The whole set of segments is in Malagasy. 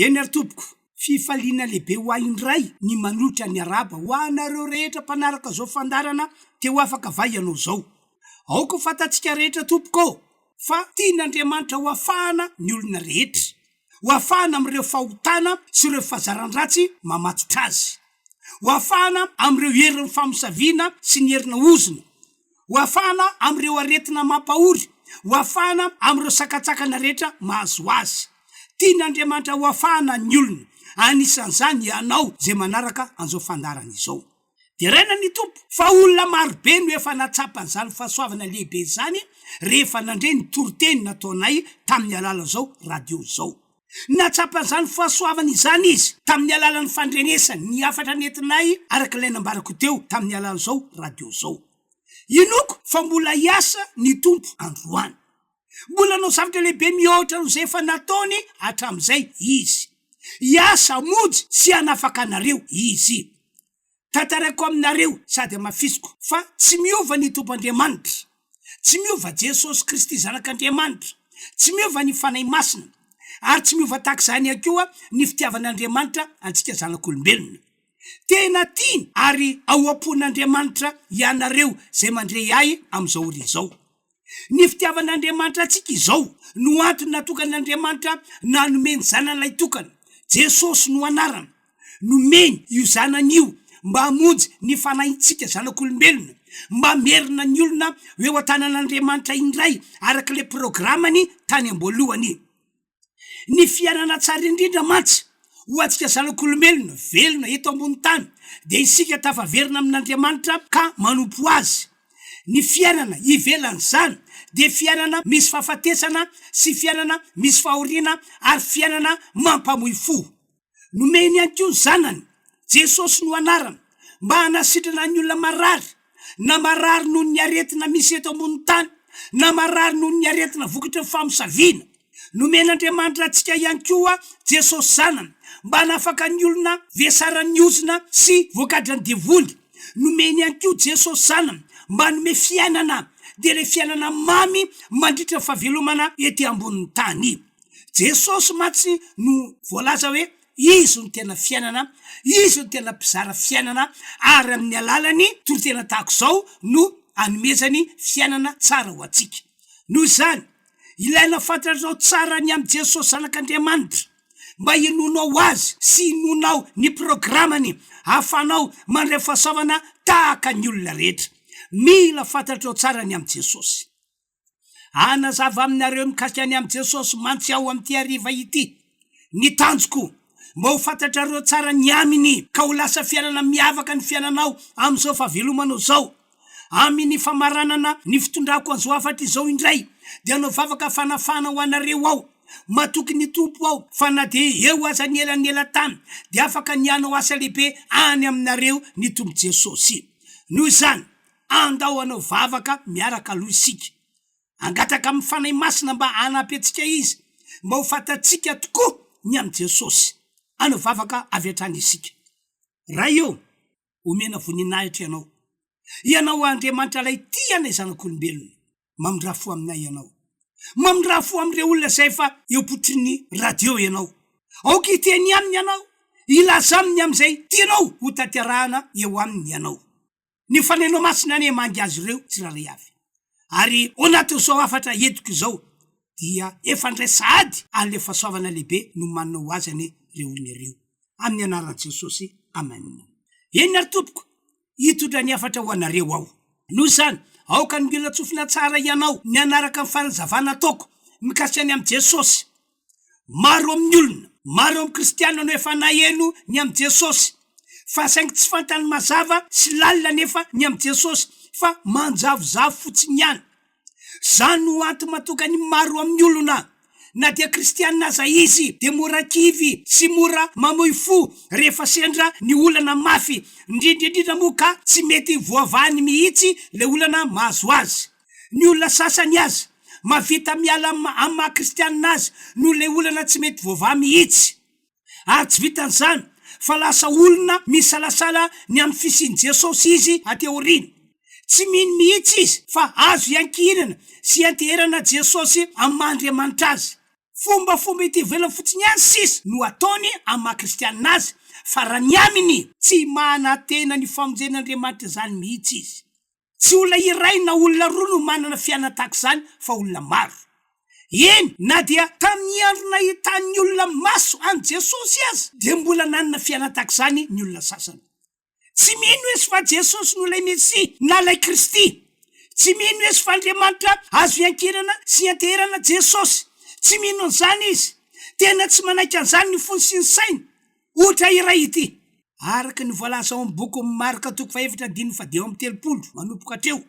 eny ary tompoko fifaliana lehibe ho aindray ny manotra ny araba ho anareo rehetra mpanaraka zao fandarana teo afaka vai ianao zao aoko fatatsika rehetra tompoko fa tian'Andriamanitra ho afahana ny olona rehetra ho afahana am'ireo fahotana sy ireo fahazaran-dratsy mamatotra azy ho afahana am'ireo herin'ny famosaviana sy ny herina ozona ho afahana am'ireo aretina mampahory ho afahana am'ireo sakatsakana rehetra mahazo azy tian'Andriamanitra ho afahana ny olona anisan'izany ianao zay manaraka an'izao fandarana izao de raina ny tompo fa olona marobe no efa natsapan'izany fahasoavana lehibe zany rehefa nandre ny toroteny nataonay tamin'ny alala zao radio zao natsapan'izany fahasoavana izany izy tamin'ny alalan'ny fandrenesany ny afatra nentinay araka ilay nambarako teo tamin'ny alala zao radio zao inoko fa mbola iasa ny tompo androany mbola nao zavatra lehibe mihoatra no zay efa nataony hatram'izay izy iasa mody sy anafaka anareo izy tantarako aminareo sady mafisiko fa tsy miova ny tompo Andriamanitra tsy miova Jesosy Kristy zanak'Andriamanitra tsy miova ny fanahy masina ary tsy miova takizany akoa ny fitiavan'Andriamanitra antsika zanak'olombelona tena tiany ary ao am-pon'Andriamanitra ianareo zay mandre ahy am'izao ori zao ny fitiavan'Andriamanitra atsika izao no antony natokan'Andriamanitra nanomeny zanan'ilay tokana Jesosy no anarana nomeny io zanan'io mba hamonjy ny fanahintsika zanak'olombelona mba merina ny olona eo an-tanan'Andriamanitra indray araka le programany tany amboalohany ny fiainana tsara indrindra mantsy ho atsika zanak'olombelona velona eto ambony tany de isika tafaverina amin'Andriamanitra ka manompo azy ny fiainana ivelany zany de fiainana misy fahafatesana sy fiainana misy fahoriana ary fiainana mampamoy fo nomeny ihany koa zanany Jesosy no anarana mba hanasitrana ny olona marary na marary noho ny aretina misy eto ambony tany na marary noho ny aretina vokatra ny famosaviana nomen'Andriamanitra atsika ihany koa Jesosy zanany mba hanafaka ny olona vesaran'ny ozona sy voakadrany devony nomeny ihany koa Jesosy zanany mba nome fiainana de le fiainana mamy mandritra fahavelomana ety ambonin'ny tany Jesosy matsy no voalaza hoe izy no tena fiainana izy no tena mpizara fiainana ary amin'ny alalany torotena tahako zao no anomezany fiainana tsara ho atsika noho izany ilaina fantatrao tsara ny am' Jesosy zanak'Andriamanitra mba inonao azy sy inonao ny programany hafanao mandray fahasoavana tahaka ny olona rehetra mila fantatrao tsara ny am' Jesosy anazava aminareo mikasika ny am' Jesosy mantsy ao am'ty hariva ity ny tanjoko mba ho fantatrareo tsara ny aminy ka ho lasa fiainana miavaka ny fiainanao am'izao fahavelomanao zao amin'ny famaranana ny fitondrako an'izao afatra izao indray de anao vavaka fanafana ho anareo ao matoky ny tompo ao fa na de eo aza ny elan'ela tany de afaka nianao asa lehibe any aminareo ny tompo Jesosy noho izany andao anao vavaka miaraka aloha isika angataka amin'ny fanahy masina mba hanampy antsika izy mba ho fatatsika tokoa ny am' Jesosy anao vavaka avy hatrany isika raha io omena voninahitra ianao Andriamanitra lay tianay zanak'olombelona mamindrafo aminay ianao mamindrafo am'ireo olona zay fa eopotrin'ny radio ianao aoka iteny aminy ianao ilaza aminy am'izay tianao ho tanterahana eo aminy ianao ny fanainao masina ane mangy azy ireo tsiraray avy ary ao anatin'izao afatra entiko izao dia efa ndray sady an'le fahasoavana lehibe no manao azy ane reo olona ireo amin'ny anaran'i Jesosy amen eny ary tompoko hitondra ny afatra ho anareo ao noho izany aoka ny mila tsofina tsara ianao ny anaraka ny fanazavana ataoko mikasika ny am' Jesosy maro amin'ny olona maro amin'ny kristiana no efa naheno ny am' Jesosy fa saingy tsy fantany mazava sy lalina nefa ny am' Jesosy fa manjavozavo fotsiny ihany zany no anto matoka ny maro amin'ny olona na dia kristianina aza izy de mora kivy sy mora mamoy fo rehefa sendra ny olana mafy indrindrindrindra moa ka tsy mety voavahany mihitsy le olana mahazo azy ny olona sasany azy mavita miala amin'ny maha-kristianina azy no le olana tsy mety voavaha mihitsy ary tsy vitan'izany fa lasa olona misalasala ny amin'ny fisiany Jesosy izy ateoriny tsy mino mihitsy izy fa azo iankinana sy anteherana Jesosy amin'ny Andriamanitra azy Fomba ity velany fotsiny ihany sisa no ataony amin'ny kristianina azy fa raha ny aminy tsy manatena ny famonjen'Andriamanitra zany mihitsy izy. Tsy olona iray na olona roa no manana fiaina tahaka zany fa olona maro. Eny na dia tamin'ny andro nahitan'ny olona maso any Jesosy azy dia mbola nanana fiaina tahaka zany ny olona sasany. Tsy mino izy fa Jesosy no lay Mesia na lay Kristy. Tsy mino izy fa Andriamanitra azo iankirana sy anteherana Jesosy. Tsy mino an'izany izy. Tena tsy manaiky an'izany ny fony sy ny sainy. Ohatra iray ity. Araka ny voalaza ao amin'ny boky Marka 4:30 manomboka hatreo.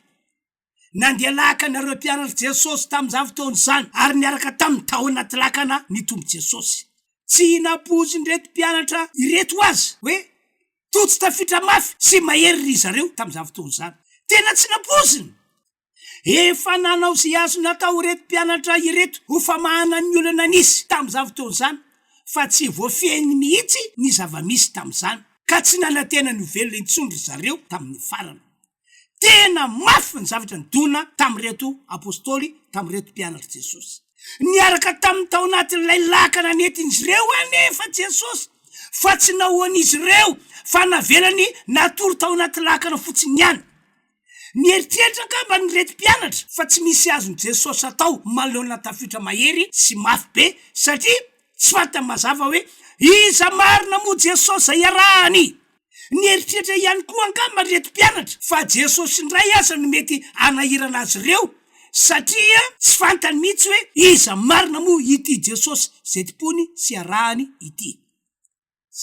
Nandeha lakana ireo mpianatra Jesosy tamin'izany fotoana izany ary niaraka tamin'ny tao anaty lakana ny tombo Jesosy. Tsy nampozy ireto mpianatra ireto azy hoe totsy tafitra mafy sy mahery ry zareo tamin'izany fotoana izany. Tena tsy nampoziny. Efa nanao izay azo natao ireto mpianatra ireto ho famahana ny olona nisy tamin'izany fotoana izany fa tsy voafehiny mihitsy ny zava-misy tamin'izany ka tsy nanantena ny velona intsony ry zareo tamin'ny farany. Tena mafy ny zavatra nidona tamin'ireto apôstôly, tamin'ireto mpianatra Jesosy. Niaraka tamin'ny tao anatin'ilay lakana nentin'izy ireo anefa Jesosy fa tsy nahoan'izy ireo fa navelany natory tao anaty lakana fotsiny ihany. Nieritreritra angamba ny reto mpianatra fa tsy misy azony Jesosy atao manoloana tafitra mahery sy mafy be satria tsy fanta mazava hoe iza marina moa Jesosy zay arahany. Nieritreritra ihany koa angamba ny reto mpianatra fa Jesosy indray aza no mety anahirana azy ireo satria tsy fantany mihitsy hoe iza marina moa ity Jesosy zay tipony sy arahany ity.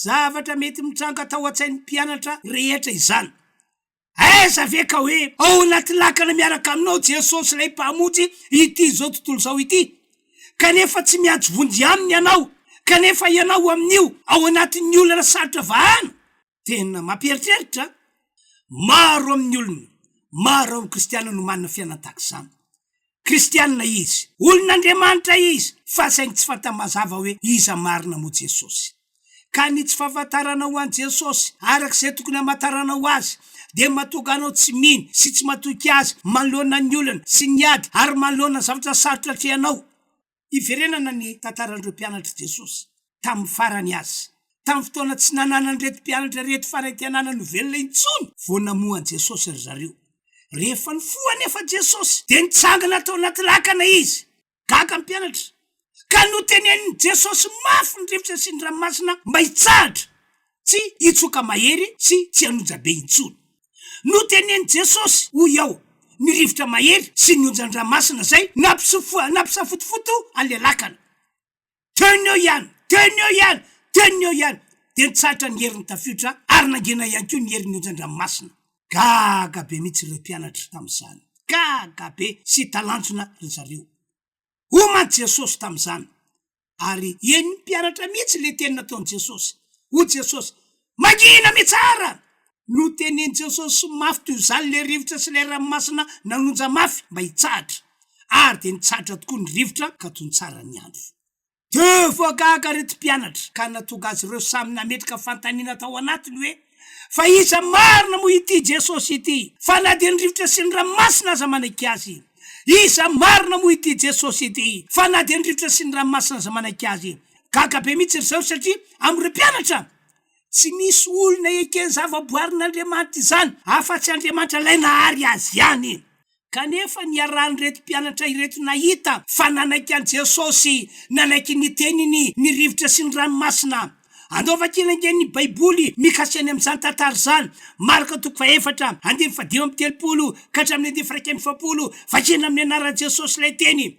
Zavatra mety mitranga tao an-tsain'ny mpianatra rehetra izany. Aiza ve ka hoe ao anaty lakana miaraka aminao Jesosy lay mpahamonjy ity zao tontolo zao ity, kanefa tsy miantso vonjy aminy ianao, kanefa ianao amin'io ao anatin'ny olona sarotra vahana. Tena mampieritreritra. Maro amin'ny olona, maro amin'ny kristianina no manana fiainana tahaka izany. Kristianina izy, olon'Andriamanitra izy, fa saingy tsy fanta mazava hoe iza marina moa Jesosy. Ka ny tsy fahafantarana ho an Jesosy arak'izay tokony hamatarana ho azy dia mahatonga anao tsy mino sy tsy matoky azy manoloana ny olana sy ny ady ary manoloana zavatra sarotra atrehanao. Iverenana ny tantaran'ireo mpianatra Jesosy tamin'ny farany azy. Tamin'ny fotoana tsy nananany reto mpianatra reto farany tianana no velona intsony vao namohan Jesosy ry zareo. Rehefa nifoha anefa Jesosy dia nitsangana tao anaty lakana izy. Gaga mpianatra. Ka notenenin'ny Jesosy mafy ny rivotra sy ny ranomasina mba hitsahatra, tsy hitsoka mahery sy tsy hanoja be intsony. Notenen'i Jesosy ho ao ny rivotra mahery sy ny onjan'ny ranomasina zay nampisafotofoto an'le lakana. Teny eo ihany, teny eo ihany, teny eo ihany. Dia nitsahatra ny herin'ny tafiotra ary nangena ihany koa ny herin'ny onjan'ny ranomasina. Gaga be mihitsy ireo mpianatra tamin'izany. Gaga be sy talanjona ry zareo. Oman Jesosy tamin'izany. Ary eny mpianatra mihitsy le teny nataon'i Jesosy. Ho Jesosy, mangina mitsara! No tenen'i Jesosy mafy toy izany le rivotra sy le ranomasina nanonja mafy mba hitsahatra. Ary dia nitsahatra tokoa ny rivotra ka toy ny tsara ny andro. Teo voagaga reto mpianatra ka natonga azy ireo samy nametraka fantaniana tao anatiny hoe fa iza marina moa ity Jesosy ity, fa na dia ny rivotra sy ny ranomasina aza manaiky azy. Iza marina moa ity Jesosy ity, fa na dia ny rivotra sy ny ranomasina aza manaiky azy. Gaga be mihitsy ry zareo satria amin'ireo mpianatra tsy misy olona ekeny zava-boarin'Andriamanitra izany afa-tsy Andriamanitra lay nahary azy ihany. Kanefa niarahany reto mpianatra ireto nahita fa nanaiky an Jesosy, nanaiky ny teniny ny rivotra sy ny ranomasina. Andaova-kilenge ny Baiboly mikasiany amin'izany tantara zany. Marka 4:1-30 ka hatramin'ny 1:7 vakina amin'ny anaran'i Jesosy lay teny.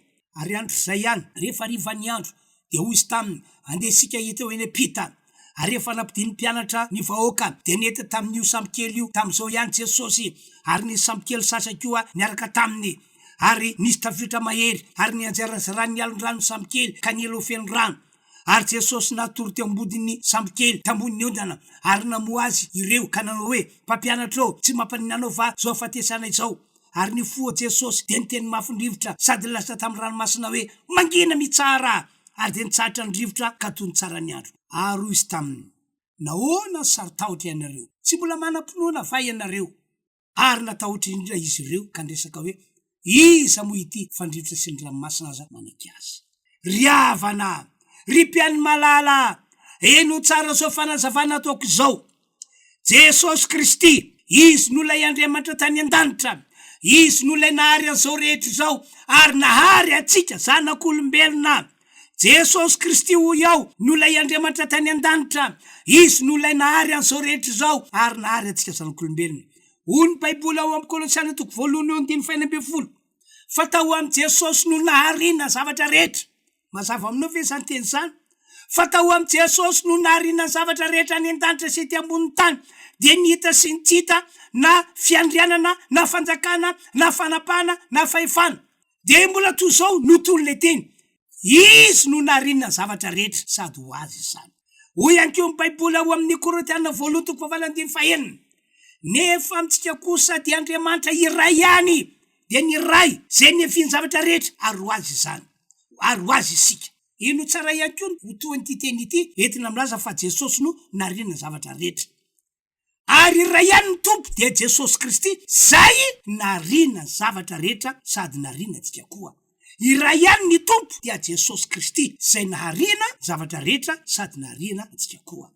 Ary andro zay ihany rehefa rivany andro dia hoy izy taminy andeha isika hita eo eny ampita. Ary rehefa nampidiny mpianatra ny vahoaka dia nety tamin'io sambokely io tamin'izao ihany Jesosy, ary nisy sambokely sasany koa niaraka taminy, ary nisy tafiotra mahery ary nianjarazarany ny alon-drano sambokely ka nielofeny rano. Ary Jesosy natory teo ambodiny sambokely tambony ny ondana ary namoa azy ireo ka nanao hoe mpampianatra ô, tsy mampaninanao va zao afatesana izao. Ary nifoha Jesosy dia niteny mafy ny rivotra sady lasa tamin'ny ranomasina hoe mangina mitsara, ary dia nitsahatra ny rivotra ka toy ny tsara ny andro. Ary izy taminy, nahoana sarotahotra ianareo, tsy mbola manam-pinoana va ianareo? Ary natahotra indrindra izy ireo ka ndresaka hoe iza moa ity fa ny rivotra sy ny ranomasina aza manaiky azy. ry havana ry mpiany malala eno tsara zao fanazavana ataoko izao Jesosy Kristy izy nolay Andriamanitra tany an-danitra izy nolay nahary an'izao rehetra izao ary nahary atsika zanak'olombelona Jesosy Kristy hoy ao nolay Andriamanitra tany an-danitra izy nolay nahary an'izao rehetra izao ary nahary atsika zanak'olombelona hoy ny Baiboly ao amin'ny Kolosiana 2:20 fa tao am Jesosy no naharina zavatra rehetra mazava aminao ve zany teny zany fa tao am Jesosy no naharina zavatra rehetra any an-danitra sy ety ambony tany dia nihita sy nitsita na fiandrianana na fanjakana na fanapana na fahefana dia mbola toy izao notolon'le teny izy no naharina zavatra rehetra sady ho azy izany hoy ihany koa ny Baiboly ao amin'ny Korintiana 2:9 nefa amintsika kosa dia Andriamanitra iray ihany dia ny ray zay nefiany zavatra rehetra ary ho azy izany ary ho azy isika ino tsara ihany koa ho toan'ity teny ity entina milaza fa Jesosy no naharina zavatra rehetra ary iray ihany ny tompo dia Jesosy Kristy zay naharina zavatra rehetra sady naharina antsika koa iray ihany ny tompo dia Jesosy Kristy zay naharina zavatra rehetra sady naharina antsika koa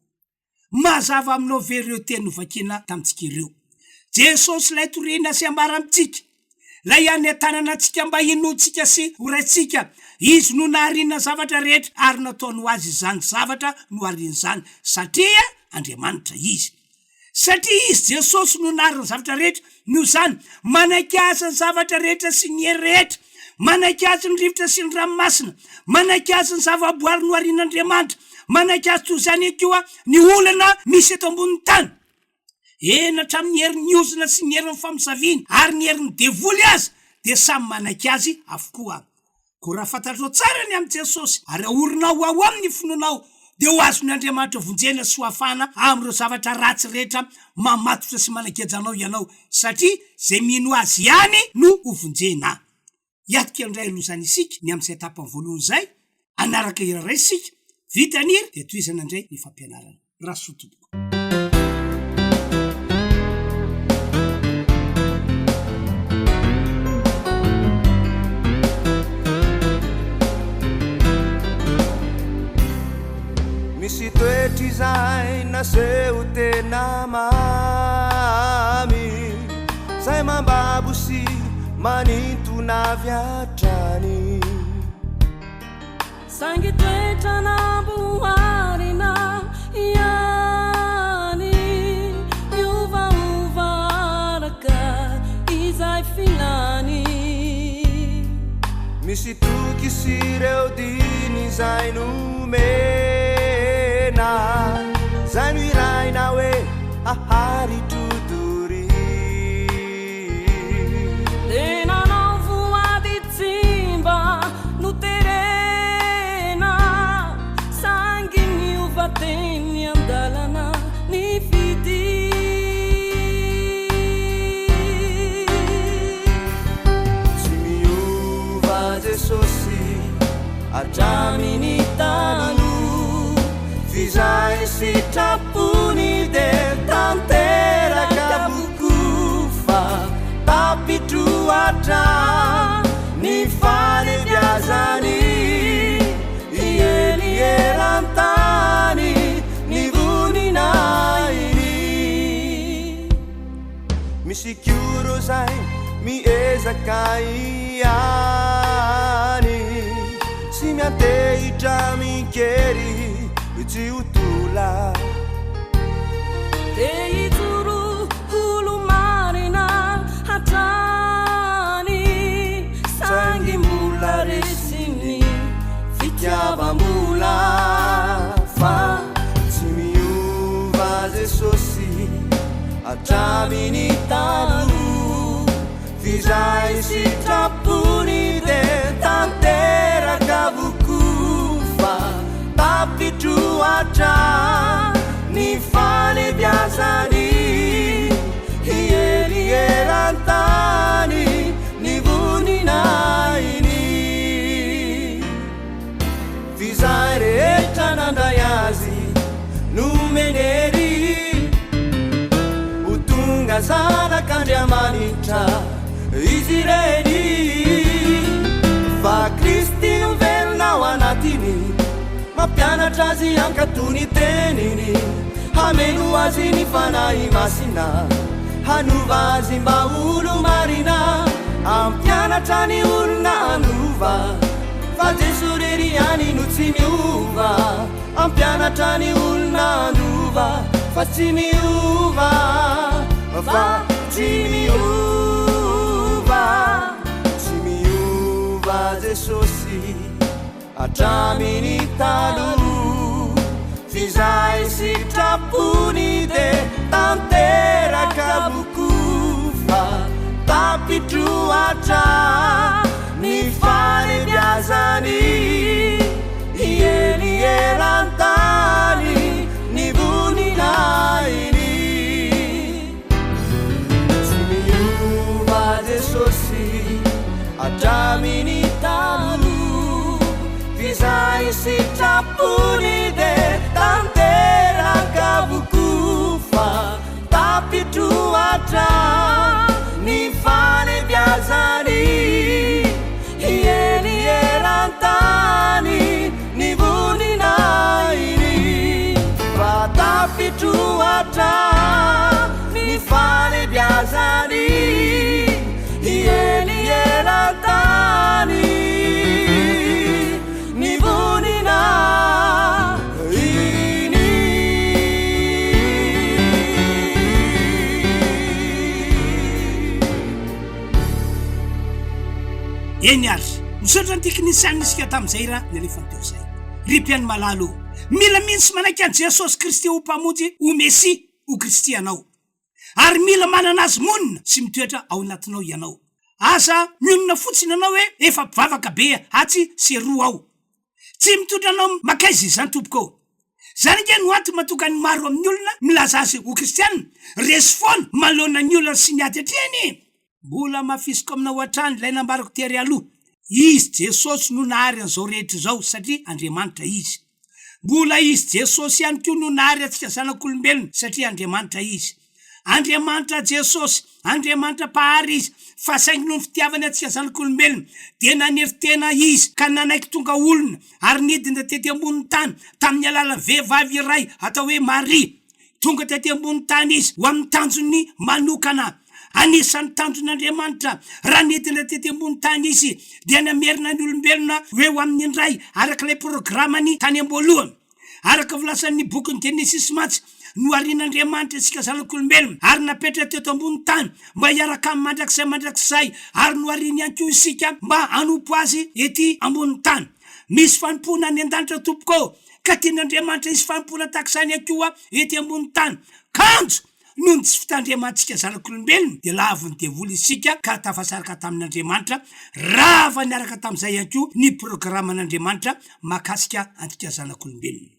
mazava aminao ve ireo teny novakina tamintsika ireo Jesosy lay torina sy ambara amintsika lay any an-tanana antsika mba hinoantsika sy horaitsika izy no naharina zavatra rehetra ary nataony ho azy izany zavatra no harina izany satria Andriamanitra izy satria izy Jesosy no naharina zavatra rehetra no zany manaiky azy ny zavatra rehetra sy ny hery rehetra manaiky azy ny rivotra sy ny ranomasina manaiky azy ny zavaboary no harin'Andriamanitra manaiky azy toy zany koa ny olana misy eto ambony tany enatra amin'ny herin'ny ozina sy ny herin'ny famosaviana ary ny herin'ny devoly azy dia samy manaiky azy avokoa ko raha fantatrao tsara ny amin'ny Jesosy ary aorinao ao amin'ny finoanao dia ho azony Andriamanitra vonjena sy ho afana amin'ireo zavatra ratsy rehetra mamatotra sy manakaijanao ianao satria zay mino azy ihany no ho vonjena iatika indray aloha zany isika ny amin'izay etapany voalohany zay anaraka iraray isika vitaniry dia toizana indray ny fampianarana rasotompoko misy toetry izay naseho tena mamy zay mambabo sy manintona avy hatrany sangy toetra namboarina ihany iovaova araka izay filany misy toky sy ireo diny izay nomena zay no iraina hoe ahary todory tena nao voady tsimba no terena sangy miova teny andalana ny fity tsy miova Jesosy atraminy tano fizay sitrapony de tanteraka bokofa tapitroatra ny fanebiazany ielierantany ny voninainy misy kioro zay miezaka ihany sy miantehitra mikery tsy utola teituru hulu marina hatani sangi mula resini fitiava mula fa tsy miova Jesosy atraminy tano fizay sitrapony de tanteraka vokofa tapitroatra ny fanebiazany ielierantany ny voninainy fizay rehetra nandray azy nomenery ho tonga zanak'Andriamanitra izy reny fa Kristy no velonao ana mampianatra azy ankatony teniny hameno azy ny fanahy masina hanova azy mba olo marina ampianatra ny olona anova fa Jeso rery any no tsy miova ampianatra ny olona anova fa tsy miova fa tsy miova Jesosy atraminy talo fizay sitrapony de tanteraka bokofa tapitroatra ny falebiazany ieny erantany ny voninainy tsy miova Jesosy atraminy talo fizay sitrapony de tanteraka bokofa tapitroatra ny falebiazany ieny erantany ny voninainy fa tapitroatra ny falebiazany ieny erantany ny voninainy eny ary misaotra ny teknisiany isika tamin'izay raha ny alefany teo zay ry-piany malalo mila mihintsy manaiky an Jesosy Kristy ho mpamonjy ho Mesi ho Kristianao ary mila manana azy monina sy mitoetra ao anatinao ianao asa mionona fotsiny anao hoe efa mpivavaka be hatsy sy roa ao tsy mitondra anao makaizy izany tompoko zany nge no ato matoka ny maro amin'ny olona milaza azy ho kristianina resy foana malona ny olona sy ny ady atriany mbola mafisiko aminao atrany ilay nambarako tery aloha izy Jesosy no nahary an'izao rehetra zao satria Andriamanitra izy mbola izy Jesosy ihany koa no nahary antsika zanak'olombelona satria Andriamanitra izy Andriamanitra Jesosy Andriamanitra pahary izy fa saingy no fitiavany antsika zanak'olombelona dia nanery tena izy ka nanaiky tonga olona ary nidina tety ambony tany tamin'ny alalan'ny vehivavy iray atao hoe Maria tonga tety ambony tany izy ho amin'ny tanjony manokana anisan'ny tanjon'Andriamanitra raha nidina tety ambony tany izy dia namerina ny olombelona hoe ho amin'ny indray arak'ilay programany tany am-boalohany araka volasan'ny bokin'ny Genesis matsy no arin'Andriamanitra isika zanak'olombelona ary napetra teto ambony tany mba hiaraka amin'ny mandrakizay ary no ariny ihany koa isika mba hanompo azy ety ambony tany misy fanompona any an-danitra tompoko ka tian'Andriamanitra isy fanompona takizany ihany koa ety ambony tany kanjo noho ny tsy fitandriamantsika zanak'olombelona dia laviny devoly isika ka tafasaraka tamin'Andriamanitra rava niaraka tamin'izay ihany koa ny programan'Andriamanitra makasika antsika zanak'olombelona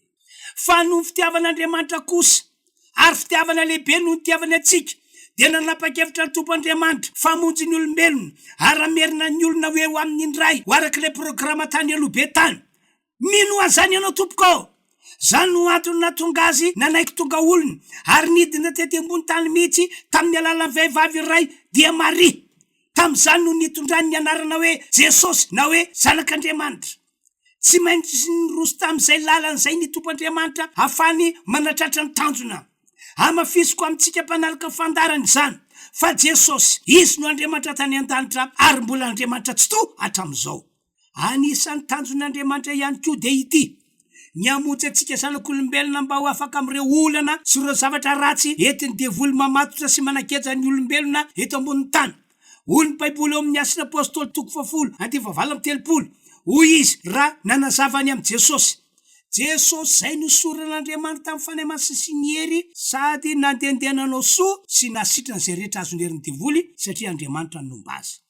fa no fitiavan'Andriamanitra kosa ary fitiavana lehibe no fitiavana atsika dia nanapa-kevitra ny tompo'Andriamanitra famonjy ny olombelona ary amerina ny olona hoe ho amin'ny indray ho arak'ilay programa tany aloha be tany mino azany ianao tompoko zany no antony natonga azy nanaiky tonga olona ary nidina tety ambony tany mihitsy tamin'ny alalan'ny vehivavy iray dia Maria tamin'izany no nitondrany ny anarana hoe Jesosy na hoe zanak'Andriamanitra tsy maintsy ny roso tamin'izay lalan'izay ny tompo'Andriamanitra hafany manatratra ny tanjona amafisiko amintsika mpanaraka fandarany izany fa Jesosy izy no Andriamanitra tany an-danitra ary mbola Andriamanitra tsy to hatramin'izao anisan'ny tanjon'Andriamanitra ihany koa dia ity ny amonjy antsika zanak'olombelona mba ho afaka amin'ireo olana sy ireo zavatra ratsy entiny devoly mamatotra sy manakeja ny olombelona eto ambony tany hoy ny Baiboly eo amin'ny Asin'ny Apôstôly 7:30 hoy izy raha nanazavany amin'ny Jesosy zay no soran'Andriamanitra tamin'ny fanehama sy ny hery sady nandendenanao soa sy nasitrana izay rehetra azony herin'ny devoly satria Andriamanitra nomba azy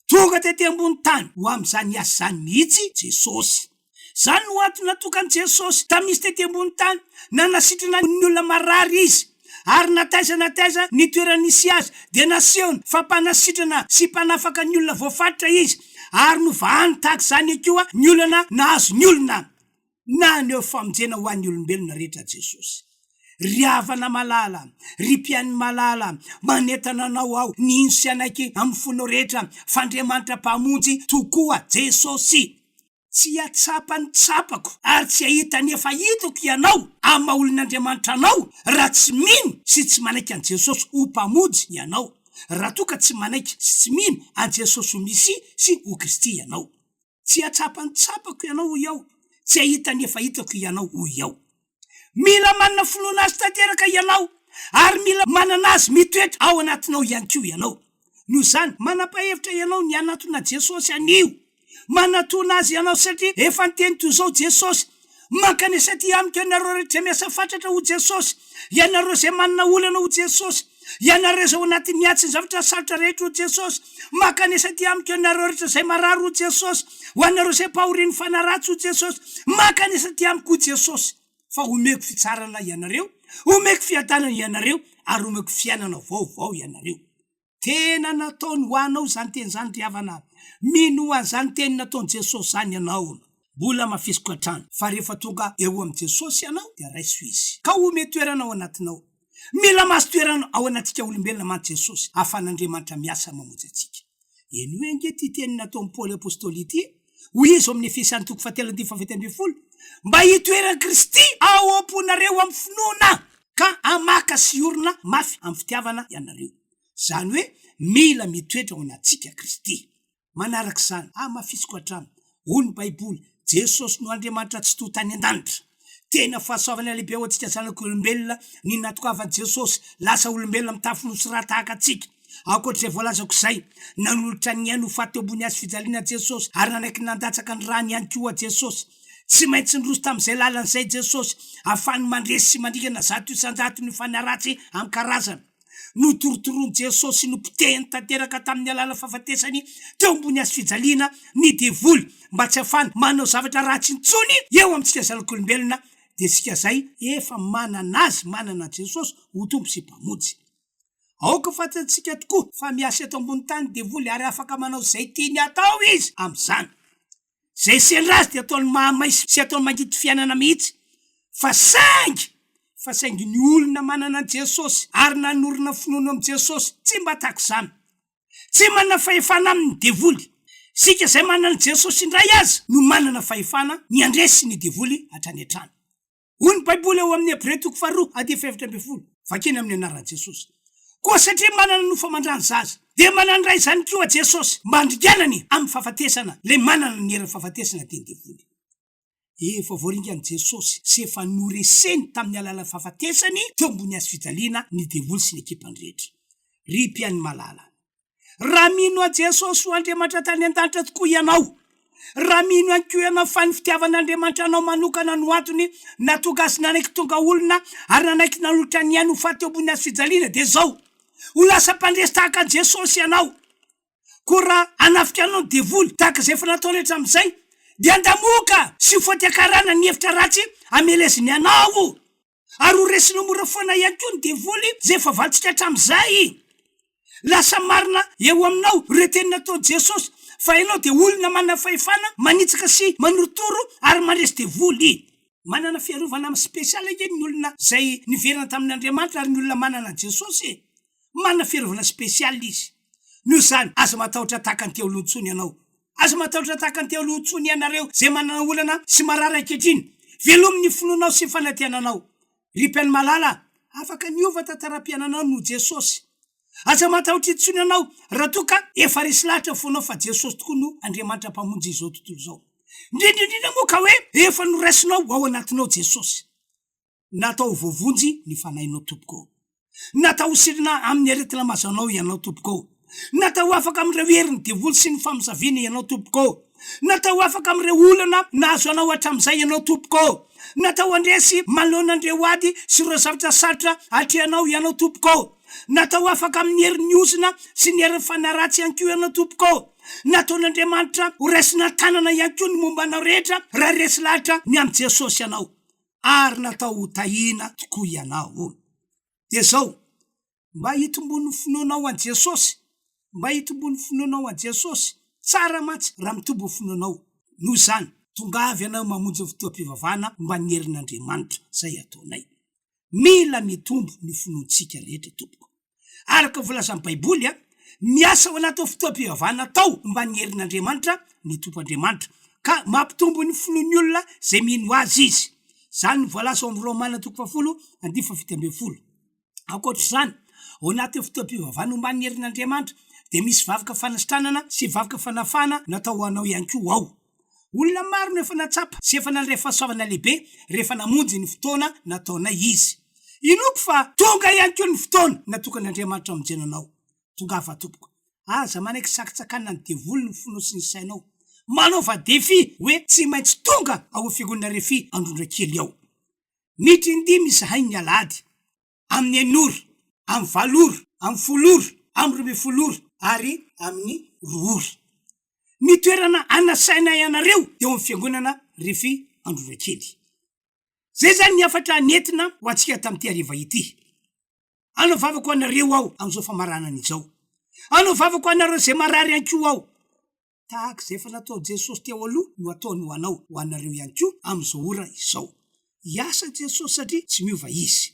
tonga tety ambony tany ho amin'izany asa zany mihitsy Jesosy zany no antony natokan'i Jesosy tamisy tety ambony tany nanasitrana ny olona marary izy ary nataiza ny toerana nisy azy dia nasehony fa mpanasitrana sy mpanafaka ny olona voafaritra izy ary no vahany tahaka izany koa ny olana nahazo ny olona na neo famonjena ho an'ny olombelona rehetra Jesosy ry havana malala ry mpiany malala manentana anao ao ny ino sy anaiky amin'ny fonao rehetra fa Andriamanitra mpamonjy tokoa Jesosy tsy atsapany tsapako ary tsy ahita nefa hitako ianao ama olon'Andriamanitra anao raha tsy mino sy tsy manaiky an Jesosy ho mpamonjy ianao, raha toka tsy manaiky sy tsy mino an Jesosy ho Misia sy ho Kristy ianao. Tsy atsapany tsapako ianao ho iao, tsy ahita nefa hitako ianao ho iao. Mila manana finoana azy tanteraka ianao ary mila manana azy mitoetra ao anatinao ihany koa ianao. Noho izany manapa-hevitra ianao ny anatona Jesosy anio, manatona azy ianao satria efa nyteny toy izao Jesosy, mankanesa ty amiko ianareo rehetra miasa fatratra ho Jesosy, ianareo izay manana olana ho Jesosy, ianareo izao anaty miatsy ny zavatra sarotra rehetra ho Jesosy, mankanesa ty amiko ianareo rehetra izay marary ho Jesosy, ho anareo izay mpahoriany fanaratsy ho Jesosy, mankanesa ty amiko ho Jesosy. Fa omeko fitsarana ianareo, omeko fiadanana ianareo ary omeko fiainana vaovao ianareo. Tena nataony ho anao zany teny zany ry havana, mino an'izany teny nataony Jesosy zany ianao. Mbola mafisiko hatrany fa rehefa tonga eo am Jesosy ianao dia raiso izy, ka ome toerana ao anatinao. Mila masy toerana ao anatika olombelona man Jesosy ahafahan'Andriamanitra miasa mamonjy atsika. Eny hoe nge ty teny nataony Paoly apôstôly ity, hoy izy amin'ny Efesany 4:20, mba hitoerana Kristy ao amponareo amin'ny finoana ka amaka sy orona mafy amin'ny fitiavana ianareo. Zany hoe mila mitoetra ao anatsika Kristy. Manaraka izany, mafisiko hatrany, hoy ny Baiboly, Jesosy no Andriamanitra tsy totany an-danitra. Tena fahasoavana lehibe ao antsika zanak'olombelona ny natokavany Jesosy lasa olombelona mitafy nosy raha tahaka atsika. Ankoatr'izay voalazako izay, nanolotra ny ainy ho faty eo ambony hazo fijaliana Jesosy ary nanaiky nandatsaka ny rany ihany koa Jesosy. Tsy maintsy niroso tamin'izay lalan'izay Jesosy ahafahany mandresy sy mandikana zato isan-jato ny fanaratsy amin'ny karazana. No torotoroany Jesosy no potehany tanteraka tamin'ny alala fahafatesany teo ambony hazo fijaliana ny devoly mba tsy ahafahany manao zavatra ratsy intsony eo amintsika zanak'olombelona, dia sika zay efa manana azy, manana Jesosy ho tompo sy mpamonjy. Aoka fantatsika tokoa fa miasa eto ambony tany devoly ary afaka manao zay tiany atao izy amin'izany. Zay sendrazy dia ataony mahamaisy sy ataony mangity fiainana mihitsy, fa saingy ny olona manana Jesosy ary nanorina finoana am Jesosy tsy mba tahaka izany, tsy manana fahefana amin'ny devoly. Sika zay manana Jesosy indray azy no manana fahefana ny andresy ny devoly hatrany hatrany. Hoy ny Baiboly eo amin'ny Hebreo 2:7, vakeny amin'ny anaran'i Jesosy. Koa satria manana no famandrany zaza, dia manana ray zany koa Jesosy mba handriganany amin'ny fahafatesana le manana ny heran'ny fahafatesana teny devoly. Efa voaringan'i Jesosy sy efa noreseny tamin'ny alala fahafatesany teo ambony hazo fijaliana ny devoly sy ny ekipany rehetra. Ry mpiany malala, raha mino a Jesosy ho Andriamanitra tany an-danitra tokoa ianao, raha mino ihany koa ianao fa ny fitiavan'Andriamanitra anao manokana no antony natonga azy nanaiky tonga olona ary nanaiky nanolotra ny ainy ho faty eo ambony hazo fijaliana, dia zao ho lasa mpandresy tahaka an Jesosy ianao. Koa raha anafika anao ny devoly tahaka izay efa nataony hatramin'izay, dia andamoka sy ho foatiakarana ny hevitra ratsy ameleziny anao ary ho resina mora foana ihany koa ny devoly zay efa valitsika hatramin'izay. Lasa marina eo aminao ireo teny nataony Jesosy fa ianao dia olona manana fahefana manitsaka sy manorotoro ary mandresy devoly. Manana fiarovana amin'ny spesialy ake ny olona zay niverana tamin'Andriamanitra ary ny olona manana Jesosy, manana fiarovana spesialy izy. Noho izany aza matahotra tahaka ny teolohantsony ianao, aza matahotra tahaka ny teolohantsony ianareo zay manana olana sy marary ankehitriny, velomin'ny finoanao sy fanantenanao. Ry mpiany malala, afaka niova tantaram-piainanao no Jesosy. Aza matahotra intsony ianao raha toka efa resy lahatra fonao fa Jesosy tokoa no Andriamanitra mpamonjy izao tontolo izao. Indrindrindrindra moa ka hoe efa noraisinao ao anatinao Jesosy. Natao voavonjy ny fanahinao tompoko, natao sirina amin'ny aretina mazanao ianao tompoko, natao afaka amin'ireo herin'ny devoly sy ny famosaviana ianao tompoko, natao afaka amin'ireo olana nahazo anao hatramin'izay ianao tompoko, natao andresy manoloanan'ireo ady sy ireo zavatra sarotra atrehanao ianao tompoko, natao afaka amin'ny herin'ny ozina sy ny herin'ny fanaratsy ihany koa ianao tompoko, nataon'Andriamanitra ho raisina tanana ihany koa ny mombanao rehetra raha resy lahatra ny amin'ny Jesosy ianao, ary natao ho tahina tokoa ianao. Dia zao, mba hitombony finoanao an Jesosy, mba hitombony finoanao an Jesosy, tsara matsy raha mitombo finoanao. Noho izany, tongavy ianao mamonjy fotoam-pivavahana mba ny herin'Andriamanitra zay ataonay. Mila mitombo ny finoantsika rehetra tompoko. Araka volazan'ny Baiboly, miasa ao anaty fotoam-pivavahana tao mba ny herin'Andriamanitra, ny tompo Andriamanitra, ka mampitombo ny finoany olona zay mino azy izy. Zany voalaza amin'ny Romana 10:7. Ankoatr'izany, ao anatin'ny fotoam-pivavahana omban'ny herin'Andriamanitra dia misy vavaka fanasitranana sy vavaka fanafana natao anao ihany koa ao. Olona maro no efa natsapa sy efa nandray fahasoavana lehibe rehefa namonjy ny fotoana nataonay izy. Inoko fa tonga ihany koa ny fotoana natokan'Andriamanitra amonjena anao. Tonga afa tompoko. Aza manaiky sakitsakana ny devoly ny finoa sy ny sainao. Manaova défi hoe tsy maintsy tonga ao fiangonana refi androndra kely ao. Mitrindy misy hainy ny alady amin'ny 9 amin'ny 7 amin'ny 10 amin'ny 12 ary amin'ny 2. Ny toerana anasaina ianareo dia amin'ny fiangonana refi androndra kely. Zay zany ny afatra nentina ho antsika tamin'ity hariva ity. Anao vavako anareo ao amin'izao famaranana izao. Anao vavako anareo zay marary ihany koa ao. Tahaka izay efa natao Jesosy teo aloha no ataony ho anao ho anareo ihany koa amin'izao ora izao. Iasa Jesosy satria tsy miova izy.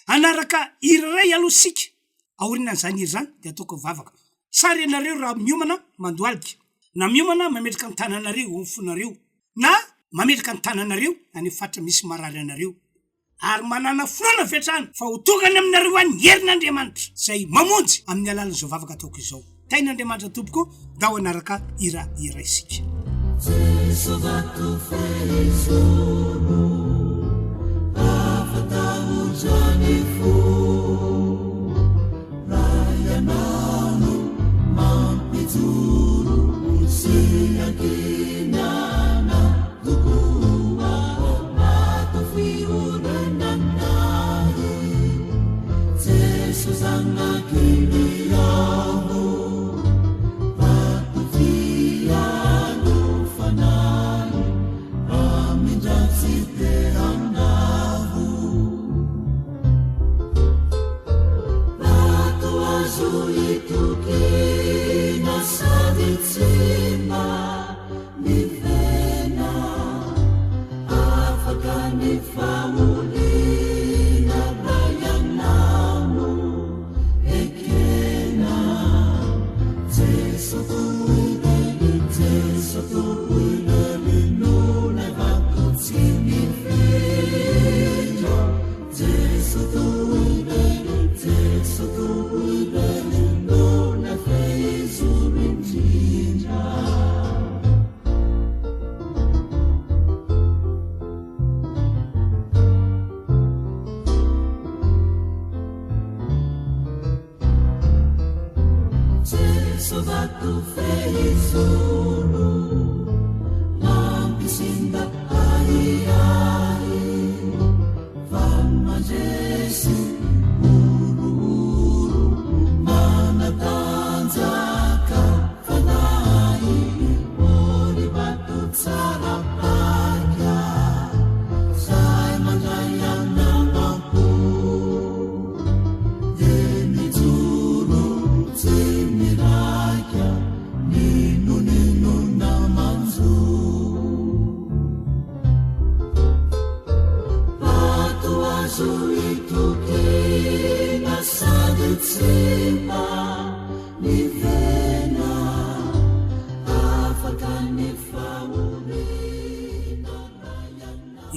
Anaraka iraray aloha sika. Aorianan'izany iry zany dia ataoko vavaka. Sary ianareo raha miomana mandoalika. Na miomana mametraka ny tananareo amin'ny fonareo. Na mametraka ny tananareo any fatra misy marary anareo. Ary manana finoana vetrana fa ho tongany aminareo any herin'Andriamanitra zay mamonjy amin'ny alalan'izao vavaka ataoko izao. Tain'Andriamanitra tompoko dao anaraka ira isika.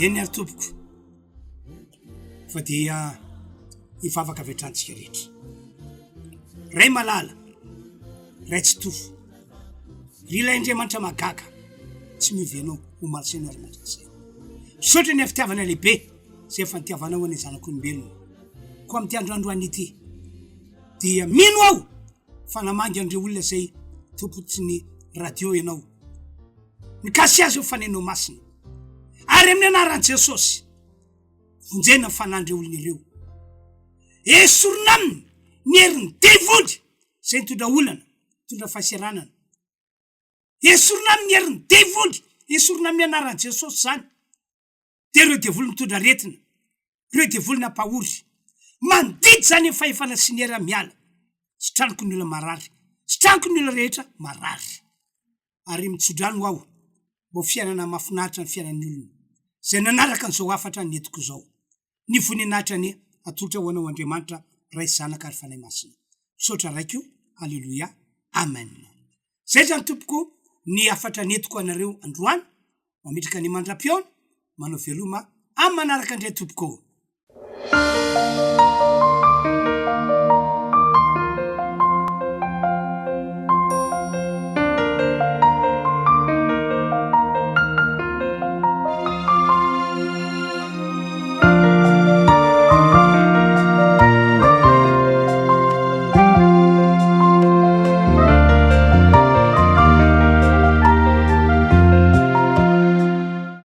Eny ary tompoko fa dia hivavaka vetrantsika rehetra. Ray malala, ray tsy tofo. Lila Andriamanitra magaga tsy mivenao ho malsainao ary mandrakizay. Misaotra ny fitiavana lehibe zay efa nitiavanao any zanak'olombelona. Ko amin'ity androandroany ity dia mino aho fa namangy andreo olona zay tompotsy ny radio ianao. Mikasy azy eo fanenao masina. Ary amin'ny anaran'i Jesosy vonjena ny fanandreo olona ireo. Esorina aminy ny herin'ny devoly zay nitondra olana, nitondra fahasiaranana. Esorina aminy ny herin'ny devoly, esorina amin'ny anaran'i Jesosy zany. Dia ireo devoly mitondra retina, ireo devoly nampahory. Mandidy zany ny fahefana sy ny hera miala. Sy tranoko ny olona marary, sy tranoko ny olona rehetra marary. Ary mitsodrano aho, mbo fiainana mafinaritra ny fiainan'ny olona. Zay nanaraka n'izao afatra netiko zao. Ny voninahitra ny atolotra ho anao Andriamanitra ray zanaka ary fanahy masina. Misaotra raiko, alleluia, amen. Zay zany tompoko ny afatra netiko anareo androany mametraka ny mandra-piona manao veloma amin'ny manaraka indray tompoko